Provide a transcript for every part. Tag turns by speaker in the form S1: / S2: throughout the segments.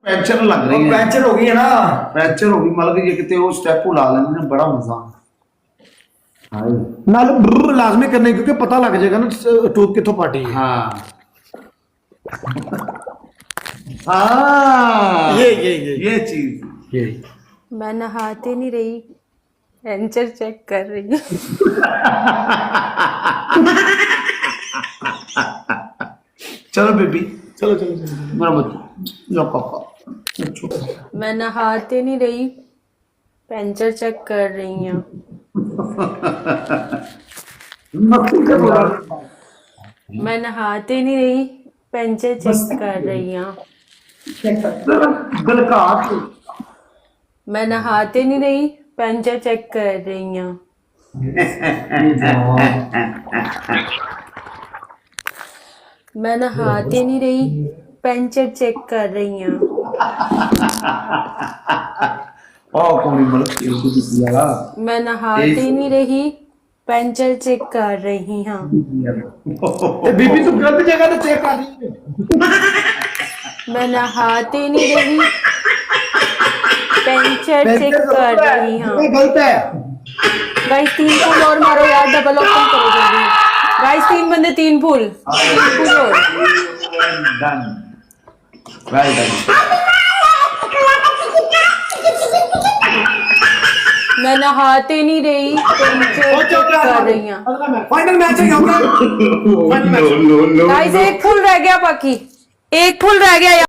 S1: Fracture लग रही है,
S2: फ्रैक्चर हो गई है ना,
S1: फ्रैक्चर हो गई मतलब कि ये कितने वो स्टेप ला लेने ने बड़ा मजा
S2: नाल ब्र लाजमी करने क्योंकि पता लग जाएगा ना टूथ कितों पाटी है।
S1: हाँ हाँ ये चीज
S2: ये
S3: मैं नहाते नहीं रही, पेंचर चेक कर रही हूँ।
S1: चलो बेबी
S2: चलो चलो चलो
S1: मेरा बच्चा लो पापा
S3: मैं नहाते नहीं रही, पेंचर चेक कर रही हूँ। मैं नहाते नहीं रही, पेंचर चेक कर रही हूँ। मैं नहाते नहीं रही, पेंचर चेक कर रही हूँ। मैं नहाते नहीं रही, पेंचर चेक कर रही हूँ।
S1: कौन मतलब
S3: मैं नहाते नहीं रही, पेंचर चेक कर रही हूँ।
S2: बीबी तू गलत जगह पे चेक कर रही है।
S3: मैं नहाते नहीं रही, पेंचर चेक कर रही हूँ।
S2: ये गलत है।
S3: गाइस 3 फूल और मारो यार, डबल ओपन करो जल्दी। गाइस 3 बंदे 3 फूल और।
S1: Done well done.
S3: मैं नहाते नहीं रही, पेंचर चेक कर रही हूँ।
S2: फाइनल मैच है फाइनल मैच।
S3: गाइस 1 फूल रह गया, बाकी 1 फूल रह गया यार।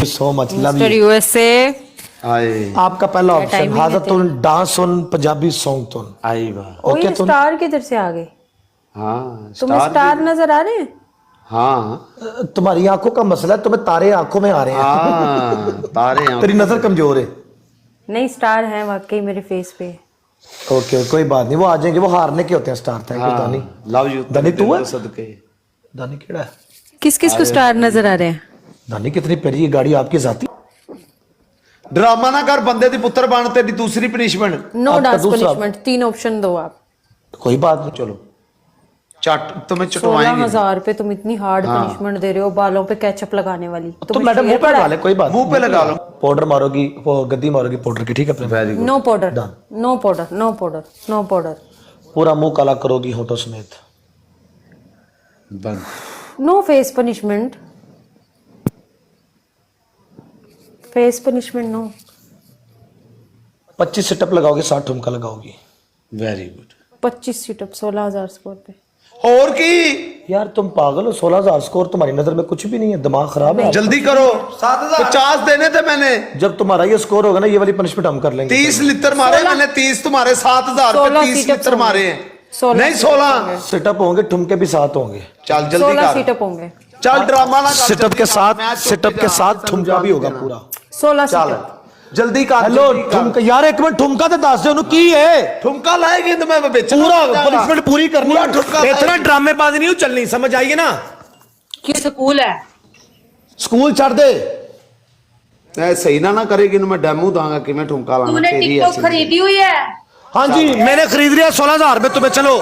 S2: So much love
S3: mister
S2: you.
S3: USA
S1: आए
S2: आपका पहला
S3: क्या
S2: ऑप्शन
S3: timing
S2: हाजा
S3: है
S2: तुम डांस सुन पंजाबी सॉन्ग तुम
S1: आई वाह
S2: ओके
S3: ओए
S2: तुम
S3: स्टार किधर से आ गए?
S1: हाँ
S3: तुम्हें स्टार नजर आ रहे हैं?
S1: हाँ
S2: तुम्हारी आंखों का मसला है, तुम्हें तारे आंखों में आ रहे हैं।
S1: हाँ तारे
S2: तेरी नजर कमजोर है।
S3: नहीं, स्टार है वाकई मेरे फेस पे।
S2: ओके कोई बात नहीं, वो आ जाएंगे, वो हारने के होते हैं स्टार। थैंक यू दानी।
S1: लव यू
S2: दानी तू है?
S1: सदके
S2: दानी केड़ा है?
S3: किस किस को स्टार नजर आ रहे हैं?
S2: दानी कितनी प्यारी ये गाड़ी आपकी जाती।
S1: ड्रामा ना कर, बंदे दी पुत्र बन, तेरी दूसरी पनिशमेंट।
S3: नो
S2: आपका
S3: डांस
S2: दूसरा।
S3: पनिशमेंट, 3 ऑप्शन दो आप।
S2: कोई बात नहीं,
S1: चलो चट तुम्हें
S3: 16,000
S1: चटवाएंगे
S3: पे तुम इतनी हार्ड पनिशमेंट दे रहे हो, बालों पे केचप लगाने वाली।
S2: तो मैडम मुंह पे लगा ले, कोई बात
S1: मुंह पे लगा लो।
S2: पाउडर मारोगी, वो गद्दी मारोगी पाउडर की, ठीक है अपने।
S1: Very good
S3: no powder, no powder, no powder, no powder.
S2: पूरा मुंह काला करोगी होठों समेत।
S1: बंद।
S3: No face punishment, face punishment no.
S2: 25 situp लगाओगे, 60 ठुमका लगाओगी।
S1: वेरी गुड
S3: 25 सीटअप 16,000 स्कोर पे।
S1: और की
S2: यार तुम पागल हो, 16,000 स्कोर तुम्हारी नजर में कुछ भी नहीं है, दिमाग खराब है।
S1: जल्दी करो 50 देने थे मैंने।
S2: जब तुम्हारा ये स्कोर होगा ना, ये वाली पनिशमेंट हम कर लेंगे।
S1: 30 लिटर मारे मैंने, 30 तुम्हारे 7,000 पे
S3: 16
S1: 30
S3: सीटअप्स
S1: लिटर मारे हैं। नहीं 16
S2: सिटअप होंगे, ठुमके भी 7 होंगे।
S1: चल जल्दी
S3: 16
S1: कर,
S3: सीटअप होंगे।
S1: चल ड्रामा ना कर।
S2: सिटअप के साथ,
S1: मैच
S2: सिटअप के साथ ठुमका भी होगा पूरा।
S3: 16
S1: चल
S3: सीटअप।
S1: जल्दी कर।
S2: हेलो ठुमका यार, एक मिनट ठुमका तो दस दे उन्हें की है।
S1: ठुमका लाएगी तो मैं बेचना
S2: पूरा पनिशमेंट पूरी करनी
S1: पूरा
S2: है।
S1: ठुमका
S2: इतना ड्रामेबाजी नहीं चलनी, समझ आइए ना।
S3: की स्कूल है?
S2: स्कूल छड़ दे।
S1: सही ना करेगी मैं डेमो दांगा कि मैं ठुमका लाना।
S3: तुमने टिकटॉक खरीदी हुई है?
S2: हाँ जी मैंने खरीद लिया 16,000 में, तुम्हें चलो।